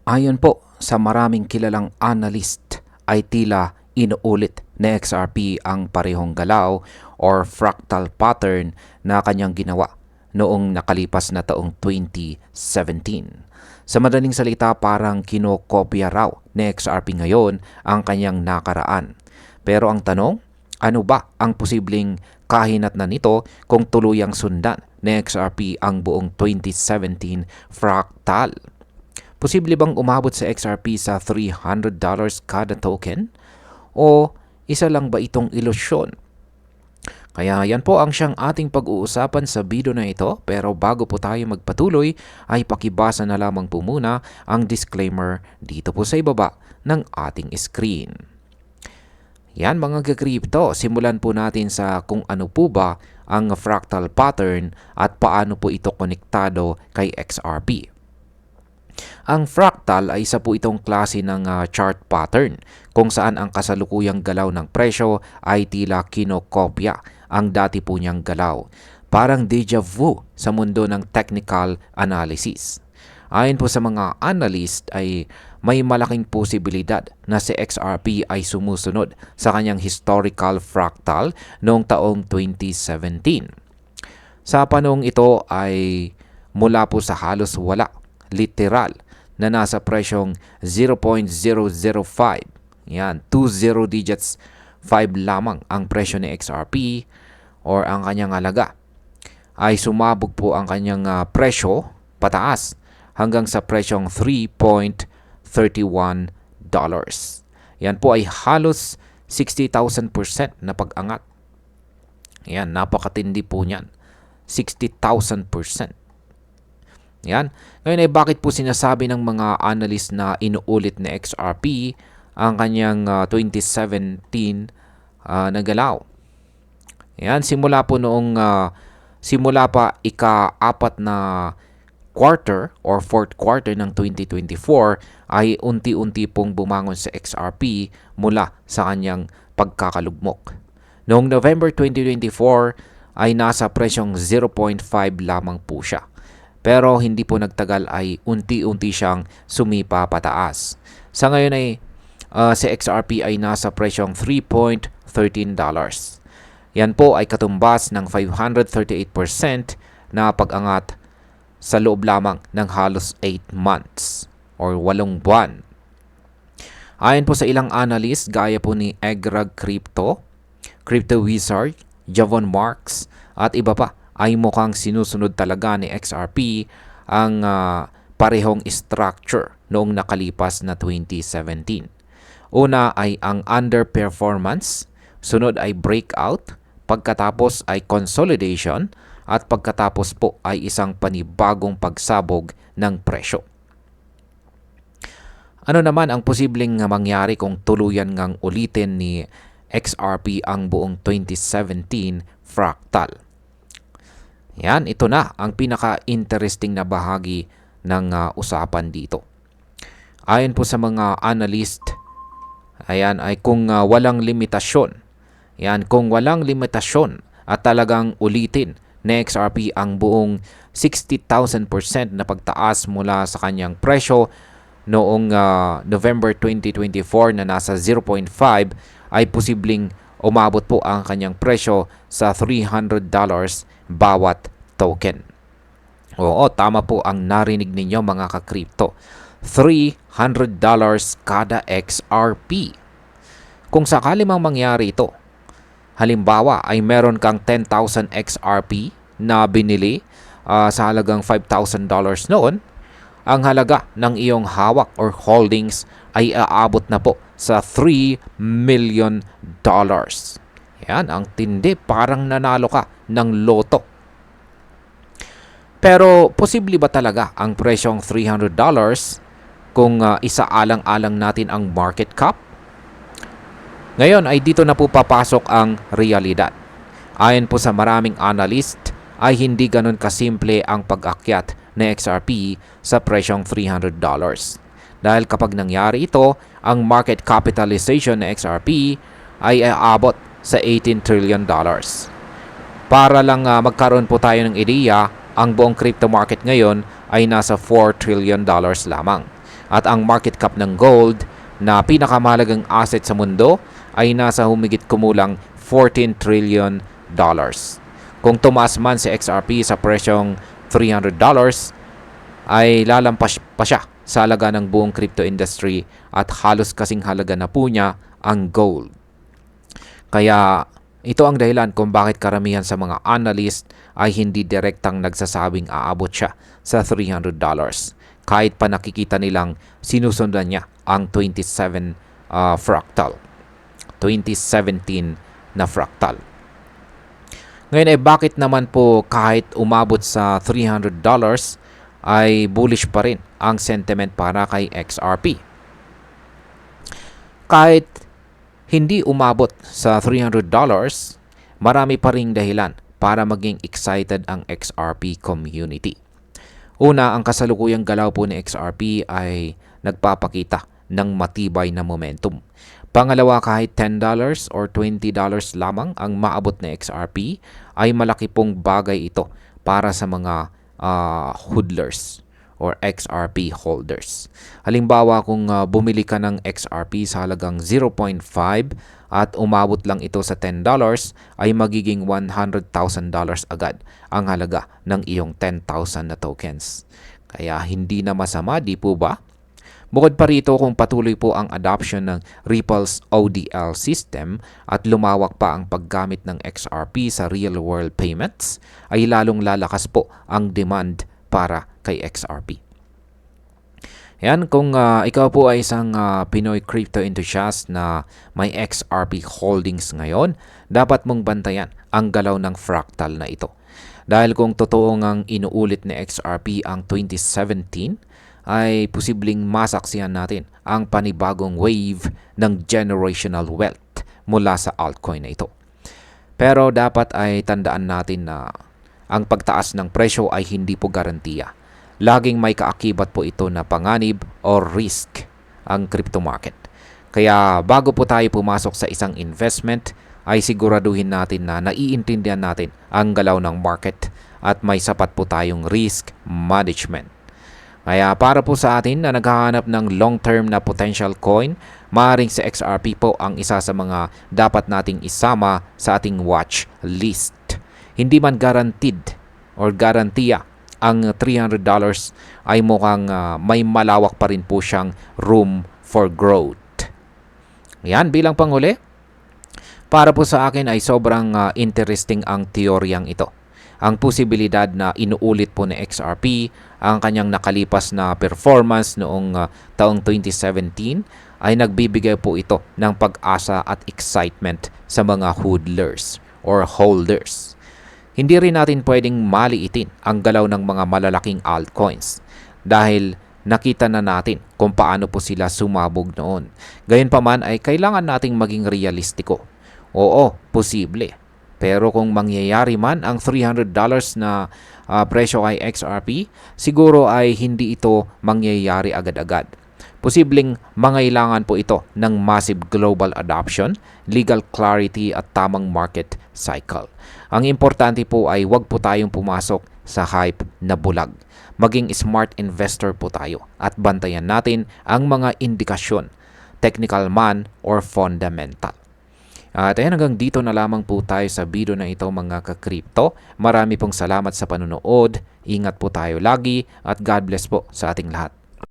Ayon po sa maraming kilalang analyst ay tila inuulit na XRP ang parehong galaw or fractal pattern na kanyang ginawa noong nakalipas na taong 2017. Sa madaling salita, parang kinokopya raw ni XRP ngayon ang kanyang nakaraan. Pero ang tanong, ano ba ang posibleng kahinatnan nito kung tuluyang sundan ni XRP ang buong 2017 fractal? Posible bang umabot sa XRP sa $300 kada token? O isa lang ba itong ilusyon? Kaya yan po ang siyang ating pag-uusapan sa video na ito. Pero bago po tayo magpatuloy ay pakibasa na lamang po muna ang disclaimer dito po sa ibaba ng ating screen. Yan mga ka-crypto, simulan po natin sa kung ano po ba ang fractal pattern at paano po ito konektado kay XRP. Ang fractal ay isa po itong klase ng chart pattern kung saan ang kasalukuyang galaw ng presyo ay tila kinokopya ang dati po niyang galaw. Parang deja vu sa mundo ng technical analysis. Ayon po sa mga analyst ay may malaking posibilidad na si XRP ay sumusunod sa kanyang historical fractal noong taong 2017. Sa panahong ito ay mula po sa halos wala, literal, na nasa presyong 0.005. Yan, 20 digits 5 lamang ang presyo ni XRP or ang kanyang halaga. Ay sumabog po ang kanyang presyo pataas hanggang sa presyong $3.31. Yan po ay halos 60,000% na pag-angat. Yan, napakatindi po niyan. 60,000%. Yan. Ngayon ay bakit po sinasabi ng mga analyst na inuulit na XRP ang kanyang 2017 na galaw? Yan, simula pa ika-4 na quarter or fourth quarter ng 2024 ay unti-unti pong bumangon sa XRP mula sa kanyang pagkakalugmok. Noong November 2024 ay nasa presyong 0.5 lamang po siya. Pero hindi po nagtagal ay unti-unti siyang sumipa pataas. Sa ngayon ay si XRP ay nasa presyong $3.13. Yan po ay katumbas ng 538% na pag-angat sa loob lamang ng halos 8 months or 8 buwan. Ayon po sa ilang analyst gaya po ni Egrag Crypto, Crypto Wizard, Javon Marks at iba pa, ay mukhang sinusunod talaga ni XRP ang parehong structure noong nakalipas na 2017. Una ay ang underperformance, sunod ay breakout, pagkatapos ay consolidation, at pagkatapos po ay isang panibagong pagsabog ng presyo. Ano naman ang posibleng mangyari kung tuluyan ngang ulitin ni XRP ang buong 2017 fractal? Yan, ito na ang pinaka-interesting na bahagi ng usapan dito. Ayon po sa mga analyst, ayan, ay kung walang limitasyon, yan, kung walang limitasyon at talagang ulitin na XRP ang buong 60,000% na pagtaas mula sa kanyang presyo noong November 2024 na nasa 0.5 ay posibleng umabot po ang kanyang presyo sa $300 bawat token. Oo, tama po ang narinig ninyo mga ka-crypto. $300 kada XRP. Kung sakali mang mangyari ito, halimbawa ay meron kang 10,000 XRP na binili sa halagang $5,000 noon, ang halaga ng iyong hawak or holdings ay aabot na po sa $3 million. Yan, ang tindi, parang nanalo ka ng loto. Pero posible ba talaga ang presyong $300 kung isaalang-alang natin ang market cap? Ngayon ay dito na po papasok ang realidad. Ayon po sa maraming analyst ay hindi ganun kasimple ang pag-akyat na XRP sa presyong $300. Dahil kapag nangyari ito, ang market capitalization na XRP ay aabot sa $18 trillion. Para lang magkaroon po tayo ng ideya, ang buong crypto market ngayon ay nasa $4 trillion lamang. At ang market cap ng gold na pinakamahalagang asset sa mundo ay nasa humigit kumulang $14 trillion. Kung tumaas man si XRP sa presyong $300, ay lalampas pa siya sa halaga ng buong crypto industry at halos kasing halaga na po niya ang gold. Kaya ito ang dahilan kung bakit karamihan sa mga analyst ay hindi direktang nagsasabing aabot siya sa $300. Kahit pa nakikita nilang sinusundan niya ang 2017 na fractal. Ngayon ay bakit naman po kahit umabot sa $300 ay bullish pa rin ang sentiment para kay XRP? Kahit hindi umabot sa $300, marami pa ring dahilan para maging excited ang XRP community. Una, ang kasalukuyang galaw po ni XRP ay nagpapakita ng matibay na momentum. Pangalawa, kahit $10 or $20 lamang ang maabot na XRP, ay malaki pong bagay ito para sa mga hodlers or XRP holders. Halimbawa, kung bumili ka ng XRP sa halagang 0.5 at umabot lang ito sa $10, ay magiging $100,000 agad ang halaga ng iyong 10,000 na tokens. Kaya hindi na masama, di po ba? Bukod pa rito, kung patuloy po ang adoption ng Ripple's ODL system at lumawak pa ang paggamit ng XRP sa real-world payments, ay lalong lalakas po ang demand para kay XRP. Yan, kung ikaw po ay isang Pinoy crypto enthusiast na may XRP holdings ngayon, dapat mong bantayan ang galaw ng fractal na ito. Dahil kung totoo ngang inuulit ni XRP ang 2017, ay posibleng masaksihan natin ang panibagong wave ng generational wealth mula sa altcoin na ito. Pero dapat ay tandaan natin na ang pagtaas ng presyo ay hindi po garantiya. Laging may kaakibat po ito na panganib o risk ang crypto market. Kaya bago po tayo pumasok sa isang investment, ay siguraduhin natin na naiintindihan natin ang galaw ng market at may sapat po tayong risk management. Kaya para po sa atin na naghahanap ng long-term na potential coin, maaaring si XRP po ang isa sa mga dapat nating isama sa ating watch list. Hindi man guaranteed or garantiya ang $300 ay mukhang may malawak pa rin po siyang room for growth. Yan, bilang panghuli, para po sa akin ay sobrang interesting ang teoryang ito. Ang posibilidad na inuulit po ni XRP ang kanyang nakalipas na performance noong taong 2017 ay nagbibigay po ito ng pag-asa at excitement sa mga hodlers or holders. Hindi rin natin pwedeng maliitin ang galaw ng mga malalaking altcoins dahil nakita na natin kung paano po sila sumabog noon. Gayunpaman ay kailangan nating maging realistiko. Oo, posible. Pero kung mangyayari man ang $300 na presyo kay XRP, siguro ay hindi ito mangyayari agad-agad. Posibleng mangailangan po ito ng massive global adoption, legal clarity at tamang market cycle. Ang importante po ay huwag po tayong pumasok sa hype na bulag. Maging smart investor po tayo at bantayan natin ang mga indikasyon, technical man or fundamental. At ayan, hanggang dito na lamang po tayo sa video na ito mga ka-crypto. Marami pong salamat sa panonood. Ingat po tayo lagi at God bless po sa ating lahat.